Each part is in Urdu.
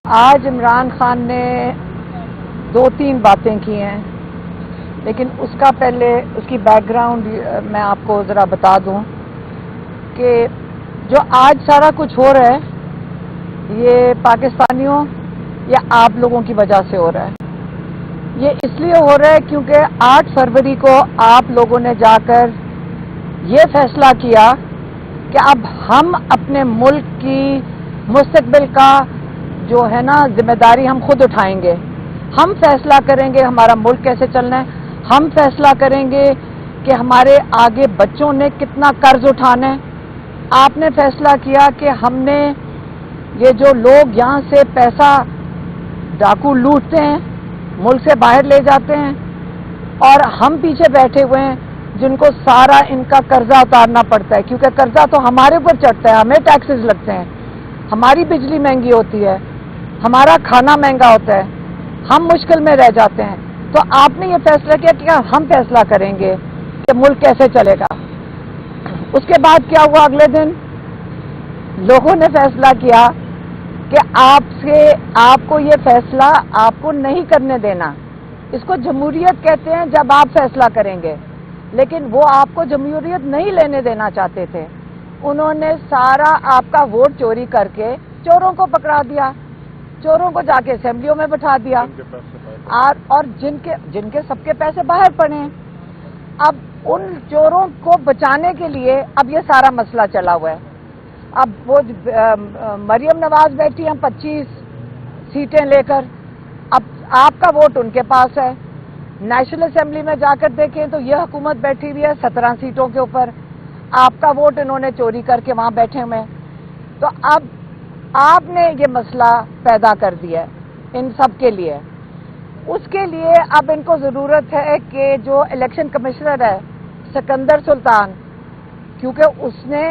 آج عمران خان نے دو تین باتیں کی ہیں، لیکن اس کا پہلے اس کی بیک گراؤنڈ میں آپ کو ذرا بتا دوں کہ جو آج سارا کچھ ہو رہا ہے یہ پاکستانیوں یا آپ لوگوں کی وجہ سے ہو رہا ہے۔ یہ اس لیے ہو رہا ہے کیونکہ 8 فروری کو آپ لوگوں نے جا کر یہ فیصلہ کیا کہ اب ہم اپنے ملک کی مستقبل کا جو ہے نا ذمہ داری ہم خود اٹھائیں گے۔ ہم فیصلہ کریں گے ہمارا ملک کیسے چلنا ہے، ہم فیصلہ کریں گے کہ ہمارے آگے بچوں نے کتنا قرض اٹھانا ہے۔ آپ نے فیصلہ کیا کہ ہم نے یہ جو لوگ یہاں سے پیسہ ڈاکو لوٹتے ہیں ملک سے باہر لے جاتے ہیں اور ہم پیچھے بیٹھے ہوئے ہیں جن کو سارا ان کا قرضہ اتارنا پڑتا ہے، کیونکہ قرضہ تو ہمارے اوپر چڑھتا ہے، ہمیں ٹیکسز لگتے ہیں، ہماری بجلی مہنگی ہوتی ہے، ہمارا کھانا مہنگا ہوتا ہے، ہم مشکل میں رہ جاتے ہیں۔ تو آپ نے یہ فیصلہ کیا کہ ہم فیصلہ کریں گے کہ ملک کیسے چلے گا۔ اس کے بعد کیا ہوا؟ اگلے دن لوگوں نے فیصلہ کیا کہ آپ کو یہ فیصلہ آپ کو نہیں کرنے دینا۔ اس کو جمہوریت کہتے ہیں جب آپ فیصلہ کریں گے، لیکن وہ آپ کو جمہوریت نہیں لینے دینا چاہتے تھے۔ انہوں نے سارا آپ کا ووٹ چوری کر کے چوروں کو پکڑا دیا، چوروں کو جا کے اسمبلیوں میں بٹھا دیا، اور جن کے سب کے پیسے باہر پڑے ہیں۔ اب ان چوروں کو بچانے کے لیے اب یہ سارا مسئلہ چلا ہوا ہے۔ اب وہ مریم نواز بیٹھی ہیں 25 سیٹیں لے کر، اب آپ کا ووٹ ان کے پاس ہے۔ نیشنل اسمبلی میں جا کر دیکھیں تو یہ حکومت بیٹھی ہوئی ہے 17 سیٹوں کے اوپر، آپ کا ووٹ انہوں نے چوری کر کے وہاں بیٹھے ہوئے ہیں۔ تو اب آپ نے یہ مسئلہ پیدا کر دیا ہے ان سب کے لیے۔ اس کے لیے اب ان کو ضرورت ہے کہ جو الیکشن کمشنر ہے سکندر سلطان، کیونکہ اس نے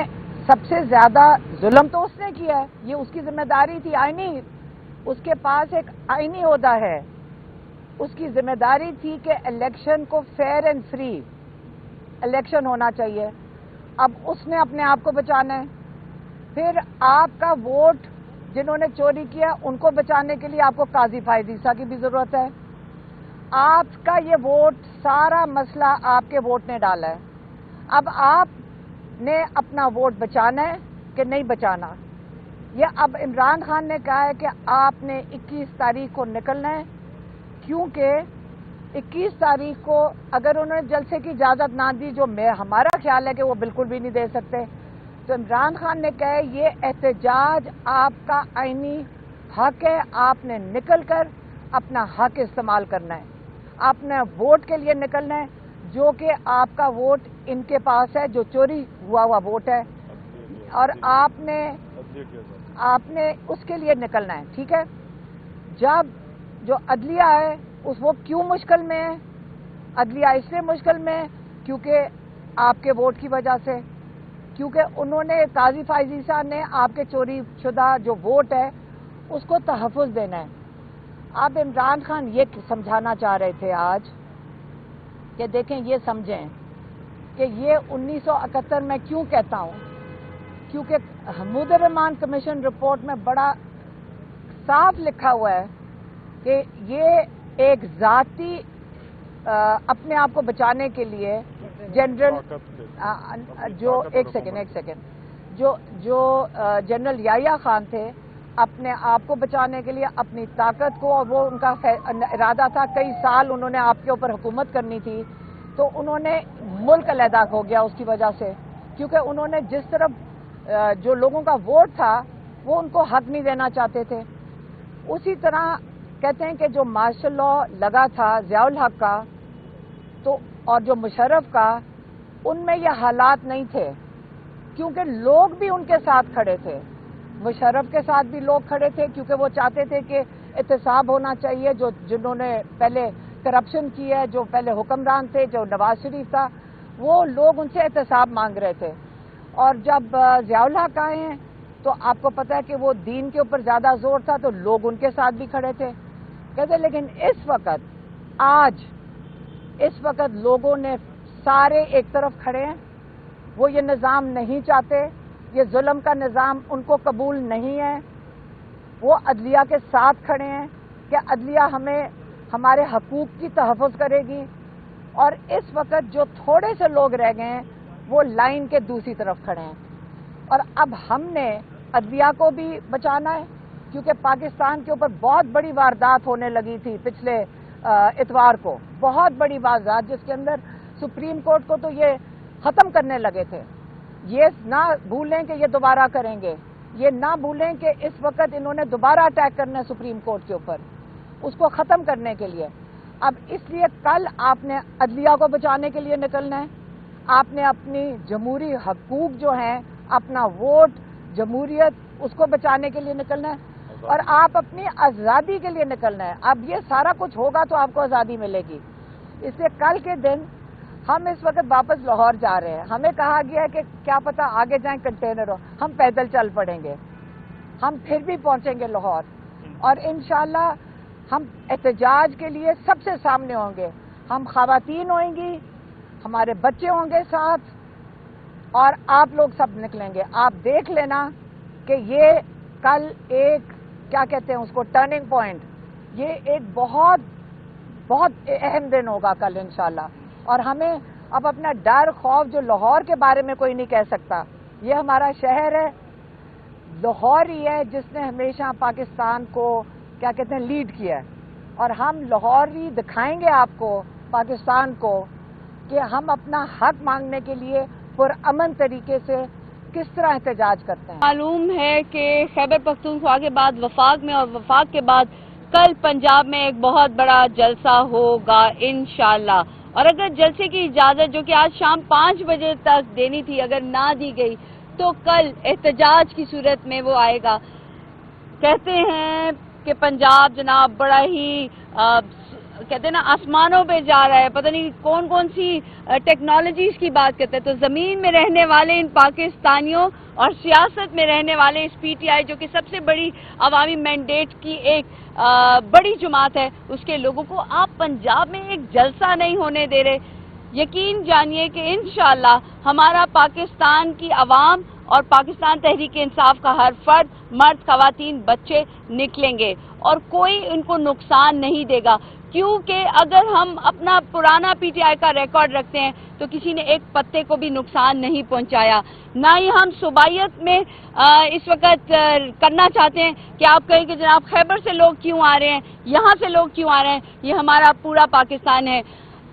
سب سے زیادہ ظلم تو اس نے کیا ہے، یہ اس کی ذمہ داری تھی آئینی، اس کے پاس ایک آئینی عہدہ ہے، اس کی ذمہ داری تھی کہ الیکشن کو فیئر اینڈ فری الیکشن ہونا چاہیے۔ اب اس نے اپنے آپ کو بچانا ہے۔ پھر آپ کا ووٹ جنہوں نے چوری کیا ان کو بچانے کے لیے آپ کو قاضی فائزیسا کی بھی ضرورت ہے۔ آپ کا یہ ووٹ سارا مسئلہ آپ کے ووٹ نے ڈالا ہے۔ اب آپ نے اپنا ووٹ بچانا ہے کہ نہیں بچانا۔ یہ اب عمران خان نے کہا ہے کہ آپ نے 21 تاریخ کو نکلنا ہے، کیونکہ 21 تاریخ کو اگر انہوں نے جلسے کی اجازت نہ دی، جو ہمارا خیال ہے کہ وہ بالکل بھی نہیں دے سکتے، تو عمران خان نے کہا یہ احتجاج آپ کا آئینی حق ہے، آپ نے نکل کر اپنا حق استعمال کرنا ہے، آپ نے ووٹ کے لیے نکلنا ہے، جو کہ آپ کا ووٹ ان کے پاس ہے، جو چوری ہوا ووٹ ہے، اور آپ نے اس کے لیے نکلنا ہے، ٹھیک ہے۔ جب جو عدلیہ ہے وہ کیوں مشکل میں ہے؟ عدلیہ اس لیے مشکل میں ہے کیونکہ آپ کے ووٹ کی وجہ سے، کیونکہ انہوں نے قاضی فائزیسا نے آپ کے چوری شدہ جو ووٹ ہے اس کو تحفظ دینا ہے۔ اب عمران خان یہ سمجھانا چاہ رہے تھے آج کہ دیکھیں یہ سمجھیں کہ یہ 1971 میں کیوں کہتا ہوں، کیونکہ حمود الرحمان کمیشن رپورٹ میں بڑا صاف لکھا ہوا ہے کہ یہ ایک ذاتی اپنے آپ کو بچانے کے لیے جنرل ایک سیکنڈ جو جنرل یحییٰ خان تھے، اپنے آپ کو بچانے کے لیے اپنی طاقت کو، اور وہ ان کا ارادہ تھا، کئی سال انہوں نے آپ کے اوپر حکومت کرنی تھی، تو انہوں نے ملک علیحدہ ہو گیا اس کی وجہ سے، کیونکہ انہوں نے جس طرف جو لوگوں کا ووٹ تھا وہ ان کو حق نہیں دینا چاہتے تھے۔ اسی طرح کہتے ہیں کہ جو مارشل لا لگا تھا ضیاء الحق کا اور جو مشرف کا، ان میں یہ حالات نہیں تھے، کیونکہ لوگ بھی ان کے ساتھ کھڑے تھے، مشرف کے ساتھ بھی لوگ کھڑے تھے، کیونکہ وہ چاہتے تھے کہ احتساب ہونا چاہیے، جنہوں نے پہلے کرپشن کی ہے، جو پہلے حکمران تھے، جو نواز شریف تھا، وہ لوگ ان سے احتساب مانگ رہے تھے۔ اور جب ضیاء الحق آئے ہیں تو آپ کو پتہ ہے کہ وہ دین کے اوپر زیادہ زور تھا، تو لوگ ان کے ساتھ بھی کھڑے تھے، کہتے لیکن اس وقت لوگوں نے سارے ایک طرف کھڑے ہیں، وہ یہ نظام نہیں چاہتے، یہ ظلم کا نظام ان کو قبول نہیں ہے، وہ عدلیہ کے ساتھ کھڑے ہیں کہ عدلیہ ہمیں ہمارے حقوق کی تحفظ کرے گی، اور اس وقت جو تھوڑے سے لوگ رہ گئے ہیں وہ لائن کے دوسری طرف کھڑے ہیں، اور اب ہم نے عدلیہ کو بھی بچانا ہے، کیونکہ پاکستان کے اوپر بہت بڑی واردات ہونے لگی تھی پچھلے اتوار کو، بہت بڑی واردات جس کے اندر سپریم کورٹ کو تو یہ ختم کرنے لگے تھے۔ یہ نہ بھولیں کہ یہ دوبارہ کریں گے، یہ نہ بھولیں کہ اس وقت انہوں نے دوبارہ اٹیک کرنا ہے سپریم کورٹ کے اوپر، اس کو ختم کرنے کے لیے۔ اب اس لیے کل آپ نے عدلیہ کو بچانے کے لیے نکلنا ہے، آپ نے اپنی جمہوری حقوق جو ہیں، اپنا ووٹ، جمہوریت، اس کو بچانے کے لیے نکلنا ہے، اور آپ اپنی آزادی کے لیے نکلنا ہے۔ اب یہ سارا کچھ ہوگا تو آپ کو آزادی ملے گی۔ اس لیے کل کے دن ہم اس وقت واپس لاہور جا رہے ہیں، ہمیں کہا گیا ہے کہ کیا پتہ آگے جائیں کنٹینر ہو، ہم پیدل چل پڑیں گے، ہم پھر بھی پہنچیں گے لاہور، اور انشاءاللہ ہم احتجاج کے لیے سب سے سامنے ہوں گے، ہم خواتین ہوئیں گی، ہمارے بچے ہوں گے ساتھ، اور آپ لوگ سب نکلیں گے۔ آپ دیکھ لینا کہ یہ کل ایک کیا کہتے ہیں اس کو ٹرننگ پوائنٹ، یہ ایک بہت بہت اہم دن ہوگا کل انشاءاللہ، اور ہمیں اب اپنا ڈر خوف جو لاہور کے بارے میں کوئی نہیں کہہ سکتا، یہ ہمارا شہر ہے، لاہور ہی ہے جس نے ہمیشہ پاکستان کو کیا کہتے ہیں لیڈ کیا ہے، اور ہم لاہور ہی دکھائیں گے آپ کو، پاکستان کو، کہ ہم اپنا حق مانگنے کے لیے پرامن طریقے سے کس طرح احتجاج کرتے ہیں۔ معلوم ہے کہ خیبر پختونخوا کے بعد وفاق میں، اور وفاق کے بعد کل پنجاب میں ایک بہت بڑا جلسہ ہوگا انشاءاللہ، اور اگر جلسے کی اجازت جو کہ آج شام 5 بجے تک دینی تھی اگر نہ دی گئی تو کل احتجاج کی صورت میں وہ آئے گا۔ کہتے ہیں کہ پنجاب جناب بڑا ہی کہتے ہیں نا آسمانوں پہ جا رہا ہے، پتہ نہیں کون کون سی ٹیکنالوجیز کی بات کرتے ہیں، تو زمین میں رہنے والے ان پاکستانیوں اور سیاست میں رہنے والے اس پی ٹی آئی جو کہ سب سے بڑی عوامی مینڈیٹ کی ایک بڑی جماعت ہے، اس کے لوگوں کو آپ پنجاب میں ایک جلسہ نہیں ہونے دے رہے۔ یقین جانیے کہ انشاءاللہ ہمارا پاکستان کی عوام اور پاکستان تحریک انصاف کا ہر فرد، مرد، خواتین، بچے نکلیں گے، اور کوئی ان کو نقصان نہیں دے گا، کیونکہ اگر ہم اپنا پرانا پی ٹی آئی کا ریکارڈ رکھتے ہیں تو کسی نے ایک پتے کو بھی نقصان نہیں پہنچایا، نہ ہی ہم صوبائیت میں اس وقت کرنا چاہتے ہیں کہ آپ کہیں کہ جناب خیبر سے لوگ کیوں آ رہے ہیں، یہاں سے لوگ کیوں آ رہے ہیں، یہ ہمارا پورا پاکستان ہے۔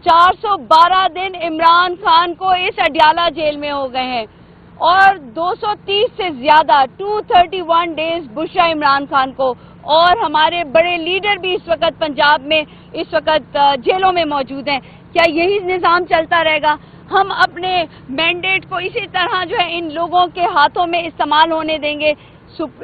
412 دن عمران خان کو اس اڈیالہ جیل میں ہو گئے ہیں، اور 230 سے زیادہ 231 ڈیز بشرا عمران خان کو، اور ہمارے بڑے لیڈر بھی اس وقت پنجاب میں اس وقت جیلوں میں موجود ہیں۔ کیا یہی نظام چلتا رہے گا؟ ہم اپنے مینڈیٹ کو اسی طرح جو ہے ان لوگوں کے ہاتھوں میں استعمال ہونے دیں گے؟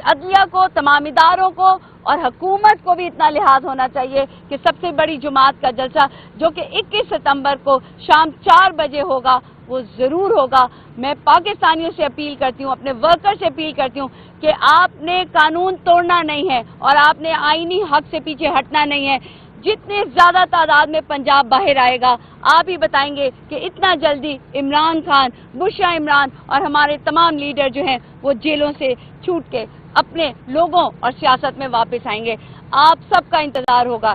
عدلیہ کو، تمام اداروں کو اور حکومت کو بھی اتنا لحاظ ہونا چاہیے کہ سب سے بڑی جماعت کا جلسہ جو کہ 21 ستمبر کو شام 4 بجے ہوگا وہ ضرور ہوگا۔ میں پاکستانیوں سے اپیل کرتی ہوں، اپنے ورکر سے اپیل کرتی ہوں کہ آپ نے قانون توڑنا نہیں ہے، اور آپ نے آئینی حق سے پیچھے ہٹنا نہیں ہے۔ جتنے زیادہ تعداد میں پنجاب باہر آئے گا، آپ ہی بتائیں گے کہ اتنا جلدی عمران خان، بشرا عمران اور ہمارے تمام لیڈر جو ہیں وہ جیلوں سے چھوٹ کے اپنے لوگوں اور سیاست میں واپس آئیں گے۔ آپ سب کا انتظار ہوگا۔